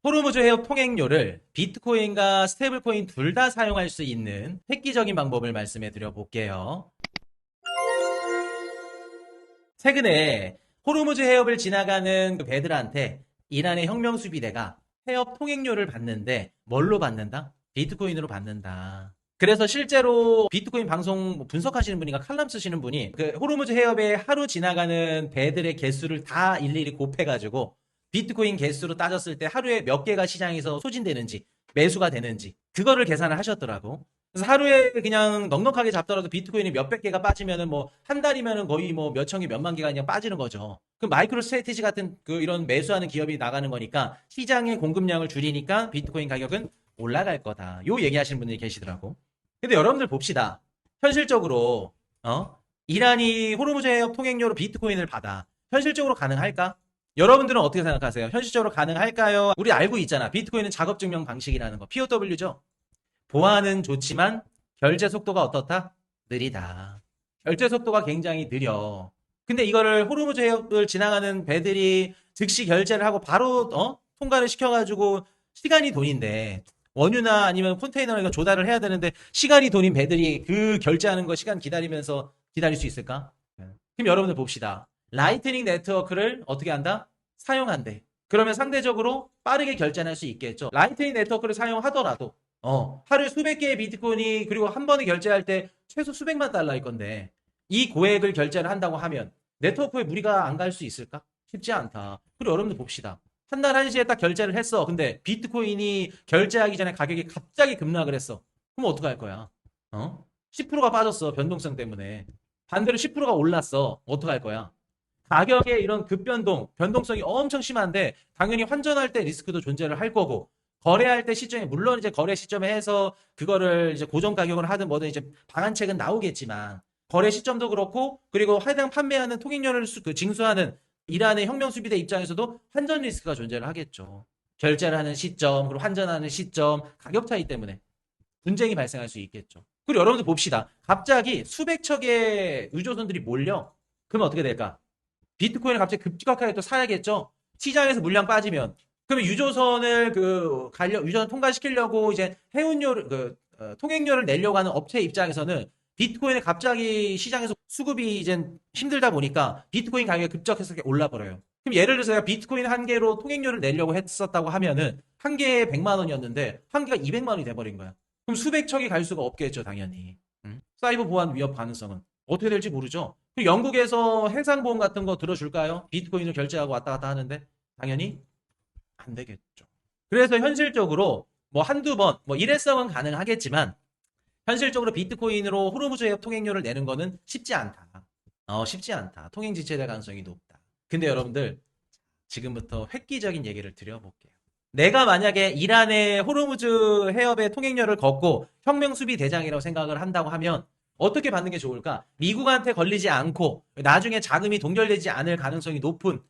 호르무즈 해협 통행료를 비트코인과 스테이블코인 둘 다 사용할 수 있는 획기적인 방법을 말씀해 드려 볼게요. 최근에 호르무즈 해협을 지나가는 그 배들한테 이란의 혁명수비대가 해협 통행료를 받는데 뭘로 받는다? 비트코인으로 받는다. 그래서 실제로 비트코인 방송 분석하시는 분이가 칼럼 쓰시는 분이 그 호르무즈 해협에 하루 지나가는 배들의 개수를 다 일일이 곱해가지고 비트코인 개수로 따졌을 때 하루에 몇 개가 시장에서 소진되는지 매수가 되는지 그거를 계산을 하셨더라고. 그래서 하루에 그냥 넉넉하게 잡더라도 비트코인이 몇백 개가 빠지면은 뭐 한 달이면은 거의 뭐 몇천 개, 몇만 개가 그냥 빠지는 거죠. 그 마이크로 스트래티지 같은 그 이런 매수하는 기업이 나가는 거니까 시장의 공급량을 줄이니까 비트코인 가격은 올라갈 거다. 요 얘기하시는 분들이 계시더라고. 근데 여러분들 봅시다. 현실적으로 이란이 호르무즈 해협 통행료로 비트코인을 받아. 현실적으로 가능할까? 여러분들은 어떻게 생각하세요? 현실적으로 가능할까요? 우리 알고 있잖아. 비트코인은 작업증명 방식이라는 거. POW죠. 보안은 좋지만 결제 속도가 어떻다? 느리다. 결제 속도가 굉장히 느려. 근데 이거를 호르무즈 해협을 지나가는 배들이 즉시 결제를 하고 바로 통과를 시켜가지고 시간이 돈인데 원유나 아니면 컨테이너를 조달을 해야 되는데 시간이 돈인 배들이 그 결제하는 거 시간 기다리면서 기다릴 수 있을까? 그럼 여러분들 봅시다. 라이트닝 네트워크를 어떻게 한다? 사용한대. 그러면 상대적으로 빠르게 결제할 수 있겠죠. 라이트닝 네트워크를 사용하더라도 하루에 수백 개의 비트코인이 그리고 한 번에 결제할 때 최소 수백만 달러일 건데 이 고액을 결제를 한다고 하면 네트워크에 무리가 안 갈 수 있을까? 쉽지 않다. 그리고 여러분들 봅시다. 한 날 1시에 딱 결제를 했어. 근데 비트코인이 결제하기 전에 가격이 갑자기 급락을 했어. 그럼 어떡할 거야? 10%가 빠졌어. 변동성 때문에. 반대로 10%가 올랐어. 어떡할 거야? 가격의 이런 급변동, 변동성이 엄청 심한데 당연히 환전할 때 리스크도 존재를 할 거고 거래할 때 시점에 물론 이제 거래 시점에 해서 그거를 이제 고정 가격을 하든 뭐든 이제 방안책은 나오겠지만 거래 시점도 그렇고 그리고 해당 판매하는 통행료를 징수하는 이란의 혁명수비대 입장에서도 환전 리스크가 존재를 하겠죠. 결제를 하는 시점 그리고 환전하는 시점 가격 차이 때문에 분쟁이 발생할 수 있겠죠. 그리고 여러분들 봅시다. 갑자기 수백 척의 유조선들이 몰려. 그러면 어떻게 될까? 비트코인을 갑자기 급격하게 또 사야겠죠. 시장에서 물량 빠지면 그러면 유조선을 유조선 통과시키려고 이제 해운료를 통행료를 내려고 하는 업체 입장에서는 비트코인을 갑자기 시장에서 수급이 이제 힘들다 보니까 비트코인 가격이 급격해서 올라 버려요. 그럼 예를 들어서 내가 비트코인 한 개로 통행료를 내려고 했었다고 하면은 한 개에 100만 원이었는데 한 개가 200만 원이 돼 버린 거야. 그럼 수백 척이 갈 수가 없겠죠, 당연히. 사이버 보안 위협 가능성은 어떻게 될지 모르죠. 영국에서 해상보험 같은 거 들어줄까요? 비트코인을 결제하고 왔다 갔다 하는데 당연히 안 되겠죠. 그래서 현실적으로 뭐 한두 번, 뭐 일회성은 가능하겠지만 현실적으로 비트코인으로 호르무즈 해협 통행료를 내는 거는 쉽지 않다. 쉽지 않다. 통행 지체될 가능성이 높다. 근데 여러분들 지금부터 획기적인 얘기를 드려볼게요. 내가 만약에 이란의 호르무즈 해협의 통행료를 걷고 혁명수비 대장이라고 생각을 한다고 하면 어떻게 받는 게 좋을까? 미국한테 걸리지 않고 나중에 자금이 동결되지 않을 가능성이 높은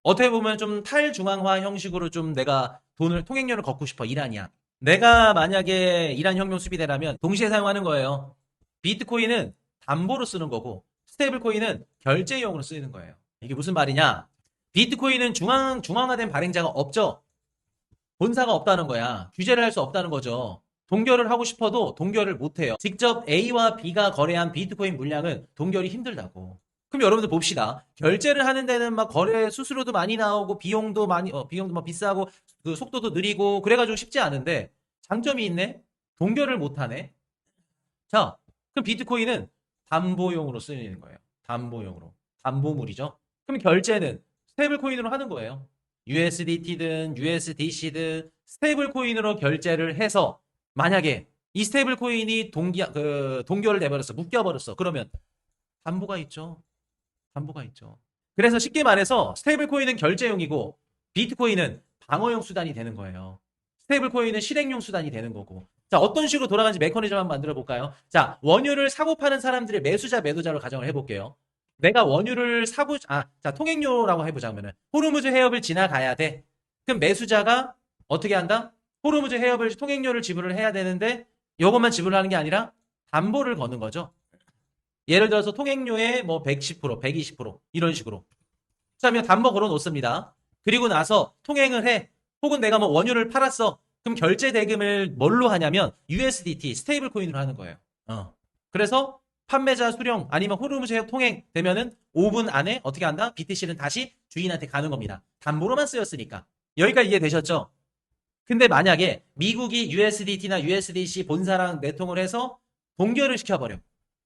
어떻게 보면 좀 탈중앙화 형식으로 좀 내가 통행료를 걷고 싶어 이란이야. 내가 만약에 이란 혁명 수비대라면 동시에 사용하는 거예요. 비트코인은 담보로 쓰는 거고 스테이블 코인은 결제용으로 쓰이는 거예요. 이게 무슨 말이냐? 비트코인은 중앙화된 발행자가 없죠. 본사가 없다는 거야. 규제를 할 수 없다는 거죠. 동결을 하고 싶어도 동결을 못 해요. 직접 A와 B가 거래한 비트코인 물량은 동결이 힘들다고. 그럼 여러분들 봅시다. 결제를 하는 데는 막 거래 수수료도 많이 나오고 비용도 뭐 비싸고 그 속도도 느리고 그래가지고 쉽지 않은데 장점이 있네. 동결을 못 하네. 자, 그럼 비트코인은 담보용으로 쓰이는 거예요. 담보용으로. 담보물이죠. 그럼 결제는 스테이블 코인으로 하는 거예요. USDT든 USDC든 스테이블 코인으로 결제를 해서 만약에 이 스테이블 코인이 동결을 내버렸어. 묶여버렸어. 그러면 담보가 있죠. 담보가 있죠. 그래서 쉽게 말해서 스테이블 코인은 결제용이고 비트코인은 방어용 수단이 되는 거예요. 스테이블 코인은 실행용 수단이 되는 거고. 자, 어떤 식으로 돌아가는지 메커니즘 한번 만들어 볼까요? 자, 원유를 사고 파는 사람들의 매수자, 매도자로 가정을 해볼게요. 내가 원유를 자, 통행료라고 해보자, 그러면은. 호르무즈 해협을 지나가야 돼. 그럼 매수자가 어떻게 한다? 호르무즈 해협을 통행료를 지불을 해야 되는데, 이것만 지불하는 게 아니라 담보를 거는 거죠. 예를 들어서 통행료의 뭐 110%, 120% 이런 식으로. 그다음에 담보 걸어 놓습니다. 그리고 나서 통행을 해. 혹은 내가 뭐 원유를 팔았어. 그럼 결제 대금을 뭘로 하냐면 USDT 스테이블 코인으로 하는 거예요. 그래서 판매자 수령 아니면 호르무즈 해협 통행 되면은 5분 안에 어떻게 한다? BTC는 다시 주인한테 가는 겁니다. 담보로만 쓰였으니까. 여기까지 이해되셨죠? 근데 만약에 미국이 USDT나 USDC 본사랑 내통을 해서 동결을 시켜버려.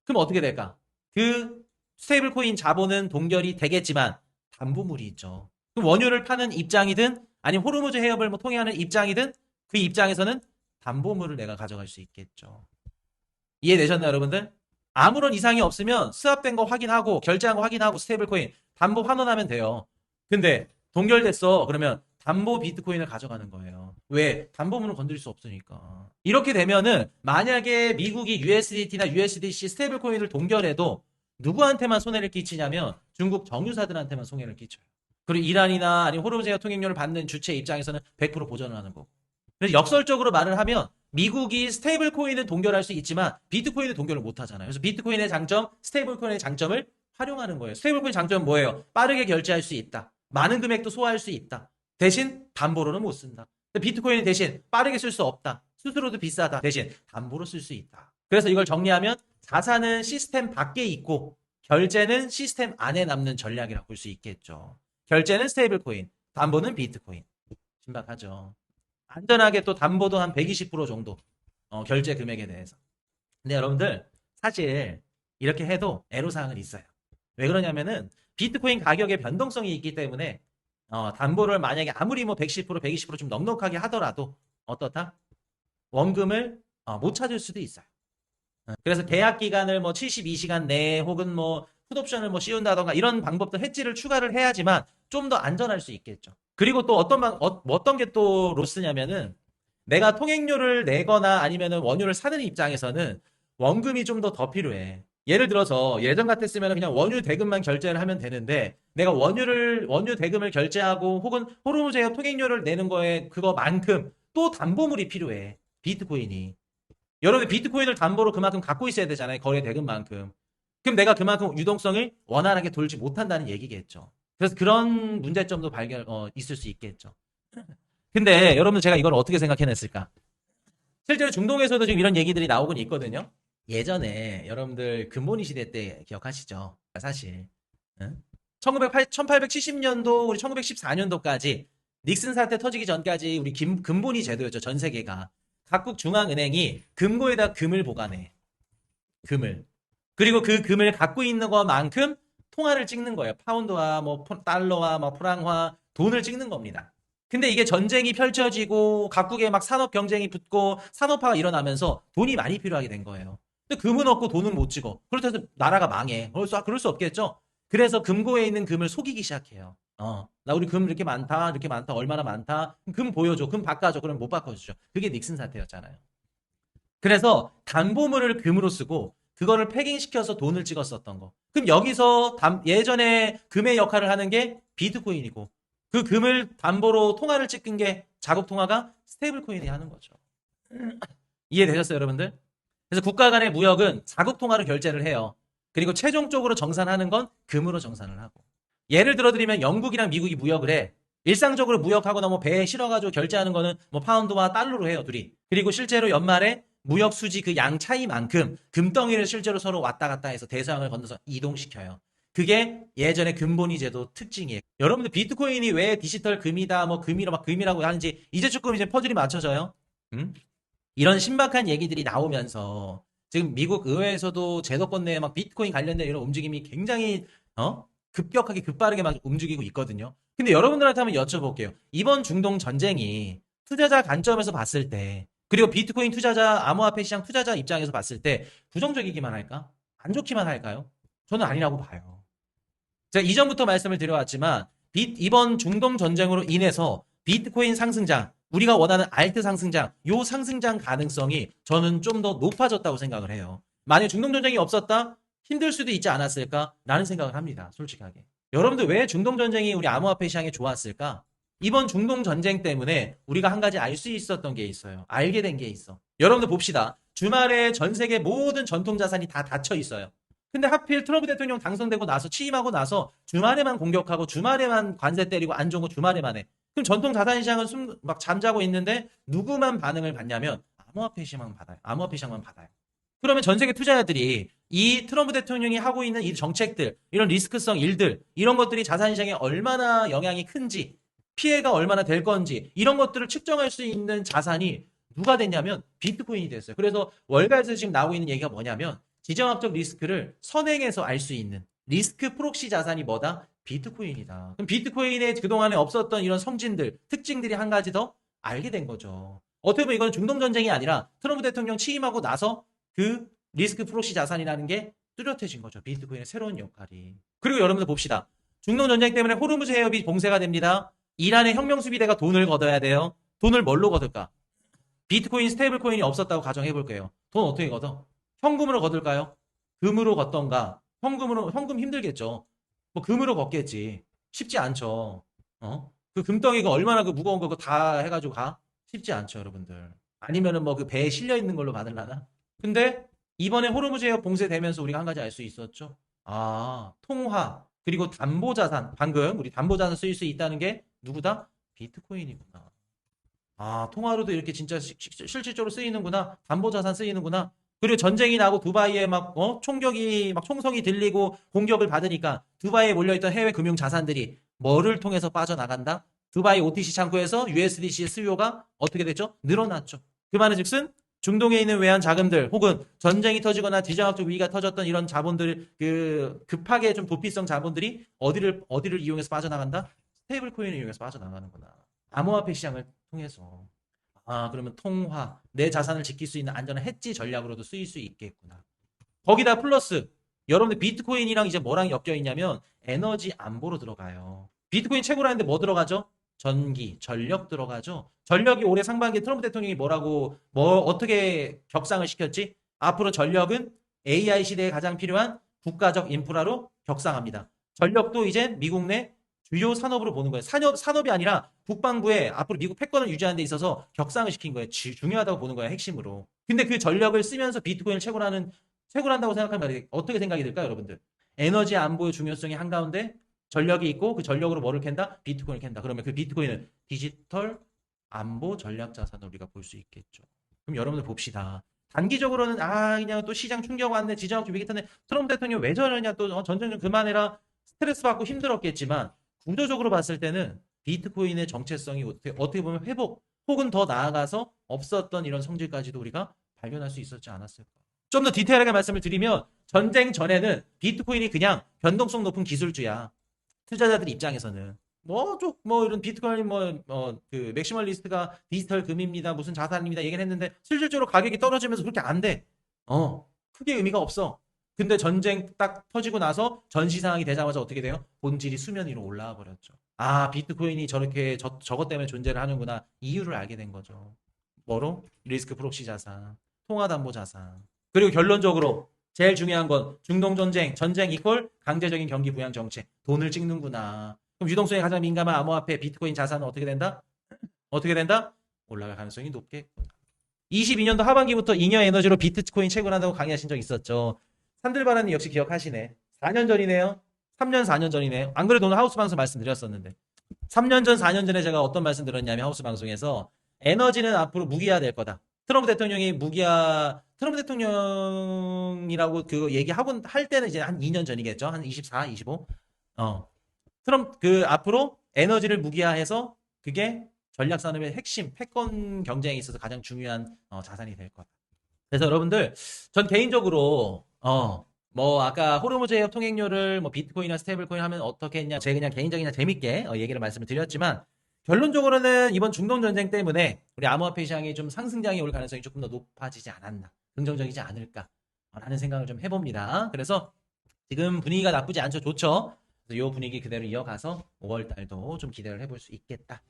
그럼 어떻게 될까? 그 스테이블 코인 자본은 동결이 되겠지만 담보물이 있죠. 그럼 원유를 파는 입장이든 아니면 호르무즈 해협을 뭐 통행하는 입장이든 그 입장에서는 담보물을 내가 가져갈 수 있겠죠. 이해되셨나요, 여러분들? 아무런 이상이 없으면 스왑된 거 확인하고 결제한 거 확인하고 스테이블 코인 담보 환원하면 돼요. 근데 동결됐어. 그러면 담보 비트코인을 가져가는 거예요. 왜? 담보물은 건드릴 수 없으니까. 이렇게 되면은 만약에 미국이 USDT나 USDC 스테이블 코인을 동결해도 누구한테만 손해를 끼치냐면 중국 정유사들한테만 손해를 끼쳐요. 그리고 이란이나 아니면 호르무즈 해협 통행료를 받는 주체 입장에서는 100% 보전을 하는 거고. 그래서 역설적으로 말을 하면 미국이 스테이블 코인은 동결할 수 있지만 비트코인은 동결을 못 하잖아요. 그래서 비트코인의 장점, 스테이블 코인의 장점을 활용하는 거예요. 스테이블 코인 장점은 뭐예요? 빠르게 결제할 수 있다. 많은 금액도 소화할 수 있다. 대신 담보로는 못 쓴다. 비트코인은 대신 빠르게 쓸 수 없다. 수수료도 비싸다. 대신 담보로 쓸 수 있다. 그래서 이걸 정리하면 자산은 시스템 밖에 있고 결제는 시스템 안에 남는 전략이라고 볼 수 있겠죠. 결제는 스테이블 코인, 담보는 비트코인. 신박하죠. 안전하게 또 담보도 한 120% 정도 결제 금액에 대해서. 근데 여러분들 사실 이렇게 해도 애로사항은 있어요. 왜 그러냐면은 비트코인 가격의 변동성이 있기 때문에 담보를 만약에 아무리 뭐 110%, 120%좀 넉넉하게 하더라도 어떻다? 원금을 못 찾을 수도 있어요. 그래서 계약 기간을 뭐 72시간 내에 혹은 뭐 풋옵션을 뭐 씌운다던가 이런 방법들 해지를 추가를 해야지만 좀 더 안전할 수 있겠죠. 그리고 또 어떤 게 또 로스냐면은 내가 통행료를 내거나 아니면은 원유를 사는 입장에서는 원금이 좀 더 필요해. 예를 들어서 예전 같았으면 그냥 원유 대금만 결제를 하면 되는데 내가 원유 대금을 결제하고 혹은 호르무즈 해협 통행료를 내는 거에 그거만큼 또 담보물이 필요해. 비트코인이. 여러분 비트코인을 담보로 그만큼 갖고 있어야 되잖아요. 거래 대금만큼. 그럼 내가 그만큼 유동성을 원활하게 돌지 못한다는 얘기겠죠. 그래서 그런 문제점도 있을 수 있겠죠. 근데 여러분 제가 이걸 어떻게 생각해냈을까? 실제로 중동에서도 지금 이런 얘기들이 나오곤 있거든요. 예전에 여러분들 근본위 시대 때 기억하시죠? 사실 1870년도 우리 1914년도까지 닉슨 사태 터지기 전까지 우리 근본위 제도였죠. 전 세계가. 각국 중앙은행이 금고에다 금을 보관해. 금을. 그리고 그 금을 갖고 있는 것만큼 통화를 찍는 거예요. 파운드와 뭐 달러와 뭐 프랑화 돈을 찍는 겁니다. 근데 이게 전쟁이 펼쳐지고 각국의 막 산업 경쟁이 붙고 산업화가 일어나면서 돈이 많이 필요하게 된 거예요. 근데 금은 없고 돈은 못 찍어. 그렇다고 해서 나라가 망해. 그럴 수 없겠죠. 그래서 금고에 있는 금을 속이기 시작해요. 나 우리 금 이렇게 많다, 얼마나 많다. 금 보여줘, 금 바꿔줘. 그러면 못 바꿔주죠. 그게 닉슨 사태였잖아요. 그래서 담보물을 금으로 쓰고 그거를 패깅시켜서 돈을 찍었었던 거. 그럼 여기서 예전에 금의 역할을 하는 게 비트코인이고 그 금을 담보로 통화를 찍은 게 자국 통화가 스테이블 코인이 하는 거죠. 이해되셨어요, 여러분들? 그래서 국가 간의 무역은 자국 통화로 결제를 해요. 그리고 최종적으로 정산하는 건 금으로 정산을 하고. 예를 들어드리면 영국이랑 미국이 무역을 해. 일상적으로 무역하거나 뭐 배에 실어가지고 결제하는 거는 뭐 파운드와 달러로 해요, 둘이. 그리고 실제로 연말에 무역 수지 그 양 차이만큼 금덩이를 실제로 서로 왔다 갔다 해서 대서양을 건너서 이동시켜요. 그게 예전에 금본위 제도 특징이에요. 여러분들 비트코인이 왜 디지털 금이다, 뭐 금이라고 하는지 이제 조금 이제 퍼즐이 맞춰져요. 이런 신박한 얘기들이 나오면서 지금 미국 의회에서도 제도권 내에 막 비트코인 관련된 이런 움직임이 굉장히 급격하게 급빠르게 막 움직이고 있거든요. 근데 여러분들한테 한번 여쭤볼게요. 이번 중동 전쟁이 투자자 관점에서 봤을 때 그리고 비트코인 투자자, 암호화폐 시장 투자자 입장에서 봤을 때 부정적이기만 할까? 안 좋기만 할까요? 저는 아니라고 봐요. 제가 이전부터 말씀을 드려왔지만 이번 중동 전쟁으로 인해서 비트코인 상승장, 우리가 원하는 알트 상승장, 요 상승장 가능성이 저는 좀 더 높아졌다고 생각을 해요. 만약 중동 전쟁이 없었다? 힘들 수도 있지 않았을까? 라는 생각을 합니다. 솔직하게. 여러분들 왜 중동 전쟁이 우리 암호화폐 시장에 좋았을까? 이번 중동 전쟁 때문에 우리가 한 가지 알 수 있었던 게 있어요. 알게 된 게 있어. 여러분들 봅시다. 주말에 전 세계 모든 전통 자산이 다 닫혀 있어요. 근데 하필 트럼프 대통령 당선되고 나서 취임하고 나서 주말에만 공격하고 주말에만 관세 때리고 안 좋은 거 주말에만 해. 그럼 전통 자산시장은 막 잠자고 있는데 누구만 반응을 받냐면 암호화폐 시장만 받아요. 암호화폐 시장만 받아요. 그러면 전 세계 투자자들이 이 트럼프 대통령이 하고 있는 이 정책들, 이런 리스크성 일들, 이런 것들이 자산시장에 얼마나 영향이 큰지, 피해가 얼마나 될 건지, 이런 것들을 측정할 수 있는 자산이 누가 됐냐면 비트코인이 됐어요. 그래서 월가에서 지금 나오고 있는 얘기가 뭐냐면 지정학적 리스크를 선행해서 알 수 있는 리스크 프록시 자산이 뭐다? 비트코인이다. 그럼 비트코인에 그동안에 없었던 이런 성진들, 특징들이 한 가지 더 알게 된 거죠. 어떻게 보면 이건 중동전쟁이 아니라 트럼프 대통령 취임하고 나서 그 리스크 프록시 자산이라는 게 뚜렷해진 거죠. 비트코인의 새로운 역할이. 그리고 여러분들 봅시다. 중동전쟁 때문에 호르무즈 해협이 봉쇄가 됩니다. 이란의 혁명수비대가 돈을 걷어야 돼요. 돈을 뭘로 걷을까? 비트코인 스테이블 코인이 없었다고 가정해 볼게요. 돈 어떻게 걷어? 현금으로 걷을까요? 금으로 걷던가. 현금 힘들겠죠. 뭐 금으로 걷겠지. 쉽지 않죠. 그 금덩이가 얼마나 그 무거운 거 다 해가지고 가? 쉽지 않죠, 여러분들. 아니면은 뭐 그 배에 실려 있는 걸로 받을라나? 근데 이번에 호르무즈 해협 봉쇄되면서 우리가 한 가지 알 수 있었죠. 아, 통화 그리고 담보자산. 방금 우리 담보자산 쓰일 수 있다는 게 누구다? 비트코인이구나. 아, 통화로도 이렇게 진짜 실질적으로 쓰이는구나. 담보자산 쓰이는구나. 그리고 전쟁이 나고 두바이에 막 총격이 막 총성이 들리고 공격을 받으니까 두바이에 몰려있던 해외 금융 자산들이 뭐를 통해서 빠져나간다? 두바이 OTC 창구에서 USDC의 수요가 어떻게 됐죠? 늘어났죠. 그 말은 즉슨 중동에 있는 외환 자금들 혹은 전쟁이 터지거나 지정학적 위기가 터졌던 이런 자본들 그 급하게 좀 도피성 자본들이 어디를 이용해서 빠져나간다? 스테이블 코인을 이용해서 빠져나가는구나. 암호화폐 시장을 통해서. 아, 그러면 통화, 내 자산을 지킬 수 있는 안전한 해지 전략으로도 쓰일 수 있겠구나. 거기다 플러스 여러분들 비트코인이랑 이제 뭐랑 엮여 있냐면 에너지 안보로 들어가요. 비트코인 최고라는데 뭐 들어가죠? 전기, 전력 들어가죠. 전력이 올해 상반기에 트럼프 대통령이 어떻게 격상을 시켰지? 앞으로 전력은 AI 시대에 가장 필요한 국가적 인프라로 격상합니다. 전력도 이제 미국 내 주요 산업으로 보는 거예요. 산업이 아니라 국방부에 앞으로 미국 패권을 유지하는 데 있어서 격상을 시킨 거예요. 중요하다고 보는 거예요. 핵심으로. 근데 그 전력을 쓰면서 비트코인을 채굴한다고 생각하면 어떻게 생각이 들까요, 여러분들? 에너지 안보의 중요성이 한가운데 전력이 있고 그 전력으로 뭐를 캔다? 비트코인을 캔다. 그러면 그 비트코인은 디지털 안보 전략 자산으로 우리가 볼 수 있겠죠. 그럼 여러분들 봅시다. 단기적으로는 그냥 또 시장 충격 왔네. 지정학적 위기 탔네. 트럼프 대통령 왜 저러냐. 또 전쟁 좀 그만해라. 스트레스 받고 힘들었겠지만 구조적으로 봤을 때는 비트코인의 정체성이 어떻게 보면 회복 혹은 더 나아가서 없었던 이런 성질까지도 우리가 발견할 수 있었지 않았을까. 좀 더 디테일하게 말씀을 드리면 전쟁 전에는 비트코인이 그냥 변동성 높은 기술주야. 투자자들 입장에서는 이런 비트코인 그 맥시멀리스트가 디지털 금입니다. 무슨 자산입니다. 얘기를 했는데 실질적으로 가격이 떨어지면서 그렇게 안 돼. 크게 의미가 없어. 근데 전쟁 딱 터지고 나서 전시 상황이 되자마자 어떻게 돼요? 본질이 수면 위로 올라와 버렸죠. 아, 비트코인이 저렇게 저것 때문에 존재를 하는구나. 이유를 알게 된 거죠. 뭐로? 리스크 프록시 자산, 통화 담보 자산. 그리고 결론적으로 제일 중요한 건 중동전쟁, 전쟁 이퀄 강제적인 경기 부양 정책. 돈을 찍는구나. 그럼 유동성에 가장 민감한 암호화폐, 비트코인 자산은 어떻게 된다? 어떻게 된다? 올라갈 가능성이 높겠구나. 22년도 하반기부터 잉여 에너지로 비트코인 채굴한다고 강의하신 적 있었죠. 산들바라님 역시 기억하시네. 4년 전이네요. 3년, 4년 전이네요. 안 그래도 오늘 하우스 방송 말씀드렸었는데 3년 전, 4년 전에 제가 어떤 말씀 드렸냐면 하우스 방송에서 에너지는 앞으로 무기화 될 거다. 트럼프 대통령이 트럼프 대통령이라고 그 얘기하고 할 때는 이제 한 2년 전이겠죠. 한 24, 25. 앞으로 에너지를 무기화해서 그게 전략 산업의 핵심, 패권 경쟁에 있어서 가장 중요한 자산이 될 거다. 그래서 여러분들, 전 개인적으로 아까 호르무즈 해협 통행료를 비트코인이나 스테이블코인 하면 어떻게 했냐, 제 그냥 개인적이나 재밌게 말씀을 드렸지만 결론적으로는 이번 중동 전쟁 때문에 우리 암호화폐 시장이 좀 상승장이 올 가능성이 조금 더 높아지지 않았나, 긍정적이지 않을까라는 생각을 좀 해봅니다. 그래서 지금 분위기가 나쁘지 않죠, 좋죠. 그래서 이 분위기 그대로 이어가서 5월 달도 좀 기대를 해볼 수 있겠다.